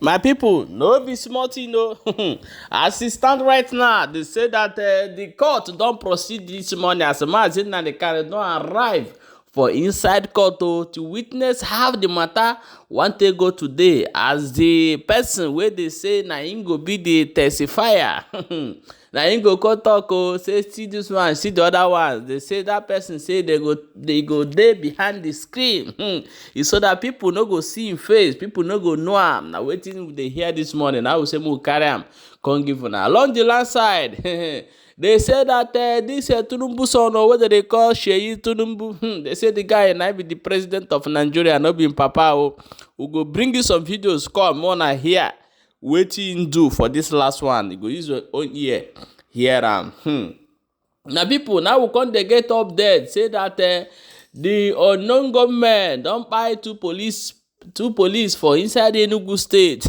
My people, no be small thing, no. As it stand right now, they say that the court don't proceed this morning as Mazi Nnamdi Kanu don arrive for inside court to witness how the matter wan take go today as the person wey dey say na him go be the testifier. Na him go come talk say see this one, see the other one. They say that person say they go dey behind the screen. It's so that people no go see him face, people no go know am. Na wetin we dey hear this morning. I will say we carry am come give una. Along the land side, they say that this Tinubu son or what they call Sheyi Tinubu, they say the guy na be the president of Nigeria, no be him papa. We go bring you some videos come on here. Wetin him do for this last one? You go use your own ear hear am. Now people, now we come dey get update say that the unknown government don kpai two police for inside Enugu state.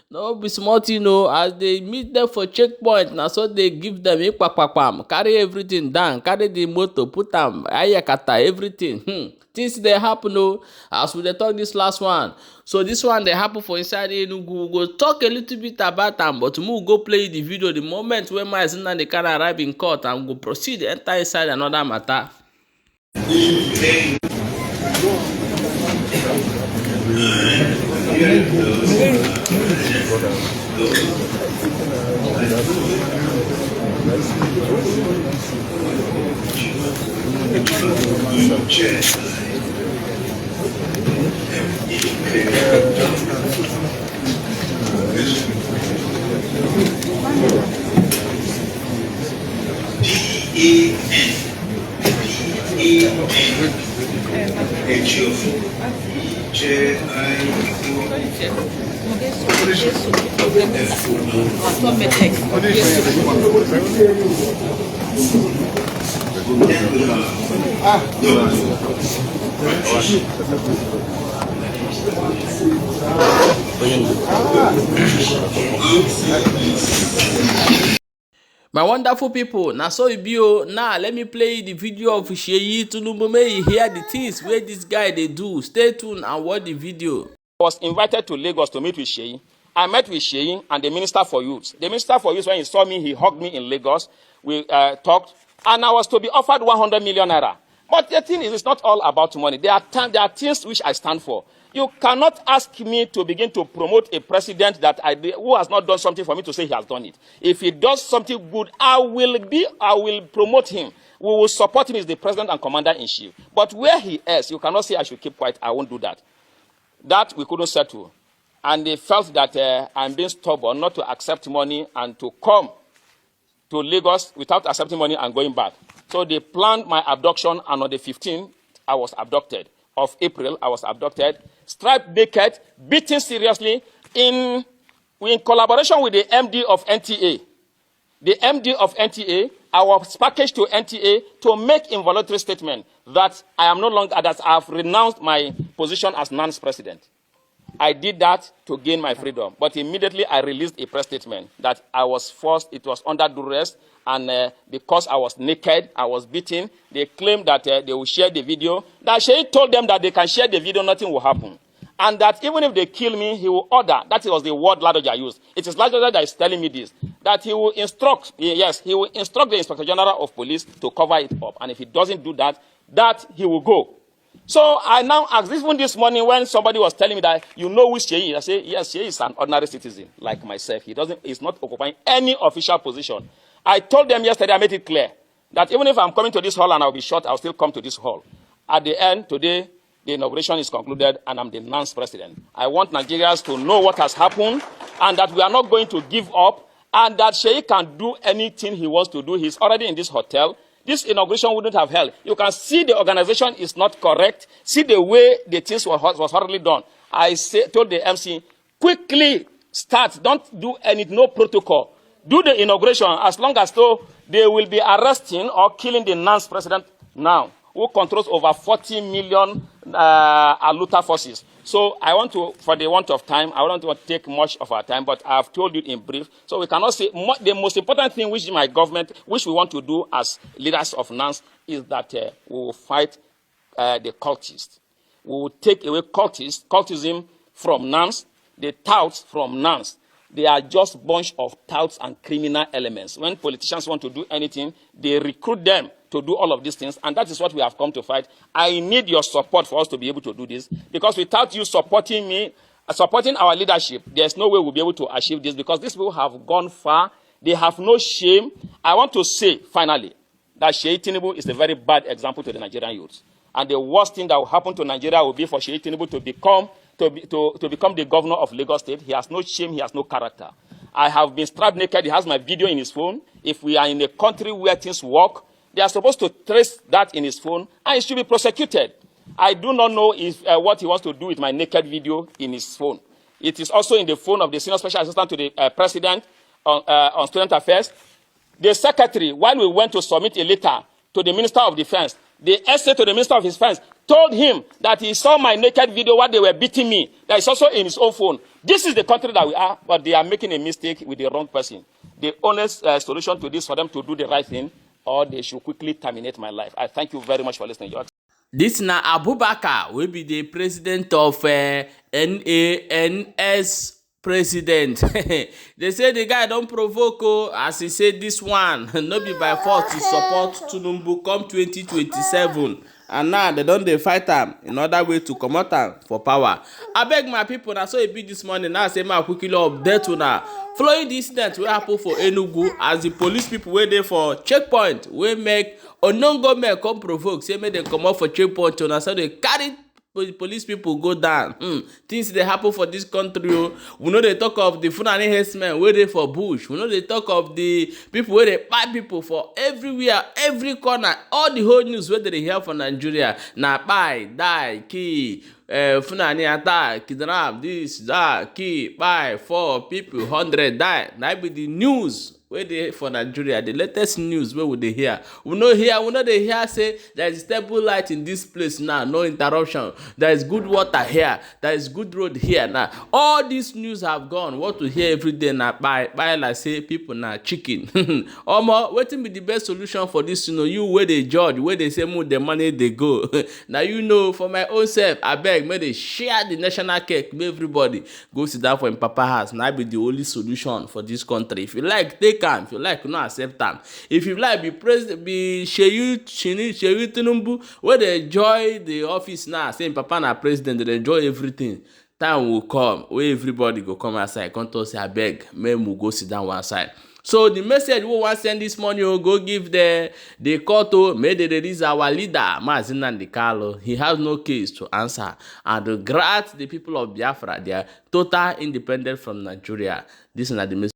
No be small thing o. As they meet them for checkpoint, na so they give them ikpakpakpam, carry everything down, carry the motor, put am ayakata, everything. Things dey happen o. As we dey talk this last one, so this one dey happen for inside Enugu. We go talk a little bit about am, but we go play the video the moment when Mazi Nnamdi Kanu arrive in court, and we go proceed enter inside another matter. My wonderful people, now so it be o. Now let me play the video of Sheyi Tinubu. May you hear the things where this guy they do. Stay tuned and watch the video. I was invited to Lagos to meet with Sheyi. I met with Sheyi and the Minister for Youth. The Minister for Youth, when he saw me, he hugged me in Lagos. We talked, and I was to be offered 100 million naira. But the thing is, it's not all about money. There are things which I stand for. You cannot ask me to begin to promote a president who has not done something for me to say he has done it. If he does something good, I will promote him. We will support him as the president and commander-in-chief. But where he is, you cannot say I should keep quiet. I won't do that. That we couldn't settle. And they felt that I'm being stubborn not to accept money and to come to Lagos without accepting money and going back. So they planned my abduction, and on the 15th, I was abducted. Of April, I was abducted, stripped naked, beaten seriously in collaboration with the MD of NTA. The MD of NTA, I was packaged to NTA to make involuntary statement that I am no longer, that I have renounced my position as NAN's president. I did that to gain my freedom, but immediately I released a press statement that I was forced, it was under duress, and because I was naked, I was beaten. They claimed that they will share the video. That Sheyi told them that they can share the video, nothing will happen. And that even if they kill me, he will order, that was the word Ladoja used. It is Ladoja that is telling me this, that he will instruct, yes, he will instruct the Inspector General of Police to cover it up. And if he doesn't do that, that he will go. So I now asked, even this morning when somebody was telling me that, you know who Sheyi is, I say, yes, Sheyi is an ordinary citizen like myself. He's not occupying any official position. I told them yesterday, I made it clear, that even if I'm coming to this hall and I'll be shot, I'll still come to this hall. At the end, today, the inauguration is concluded and I'm the NAN's president. I want Nigerians to know what has happened and that we are not going to give up and that Sheyi can do anything he wants to do. He's already in this hotel. This inauguration wouldn't have held. You can see the organization is not correct. See the way the things was hardly done. I told the MC, quickly start. Don't do no protocol. Do the inauguration as long as though they will be arresting or killing the NAN's president now, who controls over 40 million Aluta forces. So I want to, for the want of time, I don't want to take much of our time, but I have told you in brief. So we cannot say, the most important thing which my government, which we want to do as leaders of NANS, is that we will fight the cultists. We will take away cultism from NANS. The touts from NANS, they are just bunch of touts and criminal elements. When politicians want to do anything, they recruit them to do all of these things, and that is what we have come to fight. I need your support for us to be able to do this, because without you supporting me, supporting our leadership, there's no way we'll be able to achieve this, because these people have gone far. They have no shame. I want to say, finally, that Tinubu is a very bad example to the Nigerian youth. And the worst thing that will happen to Nigeria will be for Tinubu to become the governor of Lagos State. He has no shame. He has no character. I have been strapped naked. He has my video in his phone. If we are in a country where things work, they are supposed to trace that in his phone, and he should be prosecuted. I do not know if what he wants to do with my naked video in his phone. It is also in the phone of the senior special assistant to the president on student affairs. The secretary, while we went to submit a letter to the Minister of Defense, the essay to the Minister of Defense told him that he saw my naked video while they were beating me. That is also in his own phone. This is the country that we are, but they are making a mistake with the wrong person. The honest solution to this is for them to do the right thing, or they should quickly terminate my life. I thank you very much for listening. This na Abubakar will be the president of NANS president. They say the guy don't provoke, as he said this one, no be by force to support Tinubu come 2027. And now they don't fight him in other way to come out for power. I beg my people, now so it be this morning. Now say my quickly update now. Following this incident will happen for Enugu, as the police people were there for checkpoint, we make unknown government come provoke, say make them come out for checkpoint, and so they carry police people go down. Things they happen for this country. We know they talk of the Fulani herdsmen where they for bush. We know they talk of the people where they buy people for everywhere, every corner. All the whole news where they hear from Nigeria. Na buy, die, key, Fulani attack, kidnap, this, that, key, buy, 4 people, 100 die. That be the news where they for Nigeria. The latest news where would they hear? We know they hear say there is stable light in this place now, no interruption. There is good water here. There is good road here now. All these news have gone. What we hear every day now by like say people now chicken. Omo, wetin be the best solution for this? You where they judge, where they say move the money they go. Now for my own self, I beg may they share the national cake. May everybody go sit down for him papa house. Now be the only solution for this country. If you like, take am. If you like, not accept am. If you like, be president, be Tinubu, where they enjoy the office now, saying papa na president, they enjoy everything. Time will come where everybody go come outside. Come to say, I beg, may we go sit down one side. So the message we want send this morning, go give the court, may they release our leader, Mazi Nnamdi Kanu. He has no case to answer. And grant the people of Biafra, they are total independent from Nigeria. This is not the message.